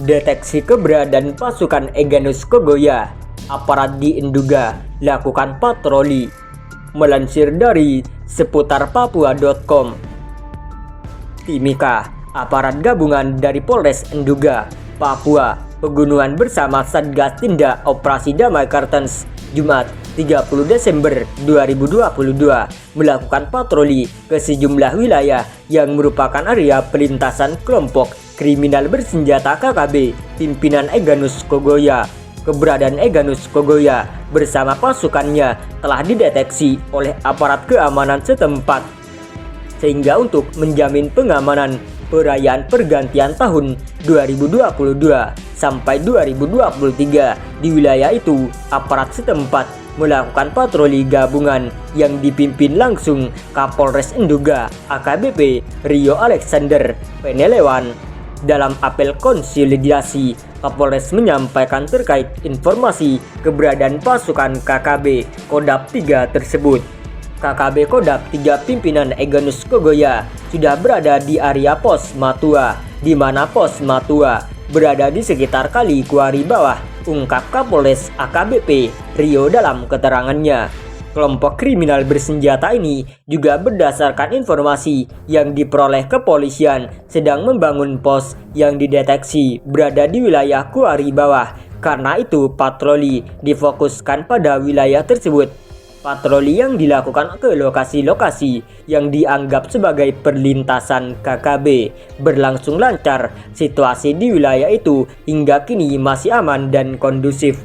Deteksi keberadaan pasukan Egyanus Kogoya. Aparat di Nduga lakukan patroli. Melansir dari seputarpapua.com. Timika, aparat gabungan dari Polres Nduga, Papua, Pegunungan bersama Satgas Tindak Operasi Damai Kartens, Jumat 30 Desember 2022 melakukan patroli ke sejumlah wilayah yang merupakan area pelintasan kelompok kriminal bersenjata KKB pimpinan Egyanus Kogoya. Keberadaan Egyanus Kogoya bersama pasukannya telah dideteksi oleh aparat keamanan setempat, sehingga untuk menjamin pengamanan perayaan pergantian tahun 2022 sampai 2023 di wilayah itu, aparat setempat melakukan patroli gabungan yang dipimpin langsung Kapolres Nduga AKBP Rio Alexander Penelewan. Dalam apel konsolidasi, Kapolres menyampaikan terkait informasi keberadaan pasukan KKB Kodap 3 tersebut. KKB Kodap 3 pimpinan Egyanus Kogoya sudah berada di area Pos Matua, di mana Pos Matua berada di sekitar Kali Kuari Bawah, ungkap Kapolres AKBP Rio dalam keterangannya. Kelompok kriminal bersenjata ini juga berdasarkan informasi yang diperoleh kepolisian sedang membangun pos yang dideteksi berada di wilayah Kuari Bawah. Karena itu patroli difokuskan pada wilayah tersebut. Patroli yang dilakukan ke lokasi-lokasi yang dianggap sebagai perlintasan KKB berlangsung lancar. Situasi di wilayah itu hingga kini masih aman dan kondusif.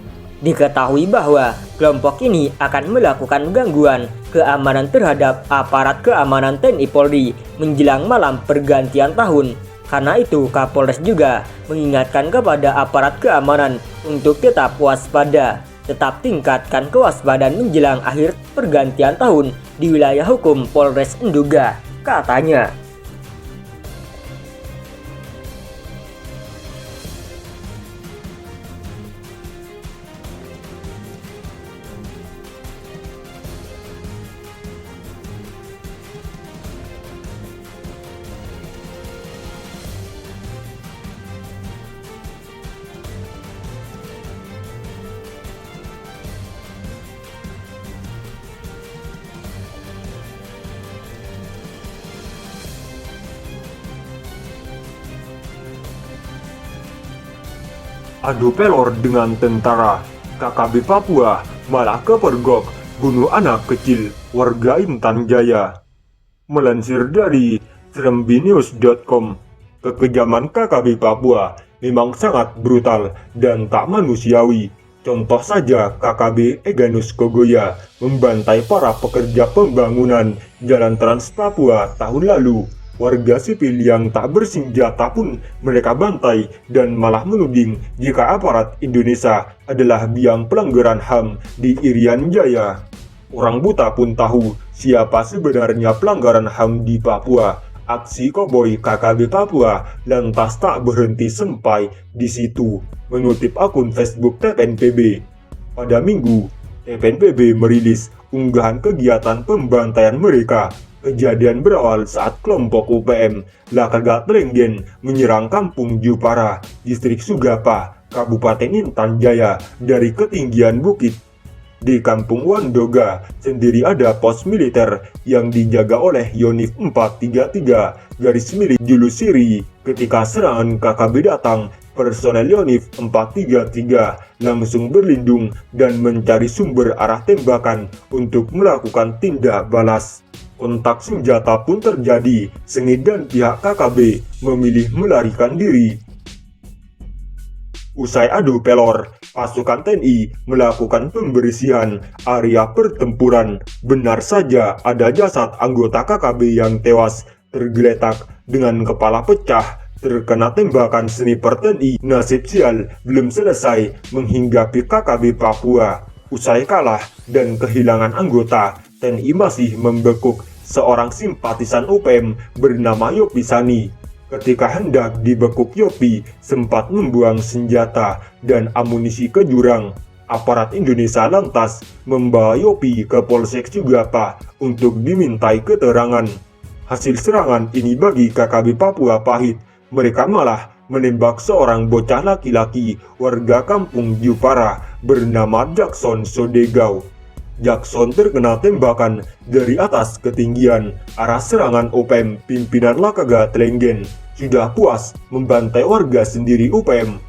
Diketahui bahwa kelompok ini akan melakukan gangguan keamanan terhadap aparat keamanan TNI Polri menjelang malam pergantian tahun. Karena itu Kapolres juga mengingatkan kepada aparat keamanan untuk tetap waspada. Tetap tingkatkan kewaspadaan menjelang akhir pergantian tahun di wilayah hukum Polres Nduga, katanya. Adu pelor dengan tentara, KKB Papua malah kepergok bunuh anak kecil warga Intan Jaya. Melansir dari serembinews.com, kekejaman KKB Papua memang sangat brutal dan tak manusiawi. Contoh saja KKB Egyanus Kogoya membantai para pekerja pembangunan Jalan Trans Papua tahun lalu. Warga sipil yang tak bersenjata pun mereka bantai dan malah menuding jika aparat Indonesia adalah biang pelanggaran HAM di Irian Jaya. Orang buta pun tahu siapa sebenarnya pelanggaran HAM di Papua. Aksi koboi KKB Papua lantas tak berhenti sampai di situ, mengutip akun Facebook TPNPB. Pada Minggu, TPNPB merilis unggahan kegiatan pembantaian mereka. Kejadian berawal saat kelompok UPM Lakagat Lenggen menyerang Kampung Jupara, Distrik Sugapa, Kabupaten Intan Jaya dari ketinggian bukit. Di Kampung Wandoga sendiri ada pos militer yang dijaga oleh Yonif 433 Julusiri. Ketika serangan KKB datang, personel Yonif 433 langsung berlindung dan mencari sumber arah tembakan untuk melakukan tindak balas. Kontak senjata pun terjadi, sengit dan pihak KKB memilih melarikan diri. Usai adu pelor, pasukan TNI melakukan pembersihan area pertempuran. Benar saja ada jasad anggota KKB yang tewas tergeletak dengan kepala pecah terkena tembakan sniper TNI. Nasib sial belum selesai menghinggapi KKB Papua. Usai kalah dan kehilangan anggota, TNI masih membekuk seorang simpatisan UPM bernama Yopi Sani. Ketika hendak dibekuk, Yopi sempat membuang senjata dan amunisi ke jurang. Aparat Indonesia lantas membawa Yopi ke Polsek Sugapa untuk dimintai keterangan. Hasil serangan ini bagi KKB Papua pahit. Mereka malah menembak seorang bocah laki-laki warga kampung Jupara bernama Jackson Sodegau. Jackson terkena tembakan dari atas ketinggian arah serangan UPM pimpinan Lakaga Tlenggen. Sudah puas membantai warga sendiri UPM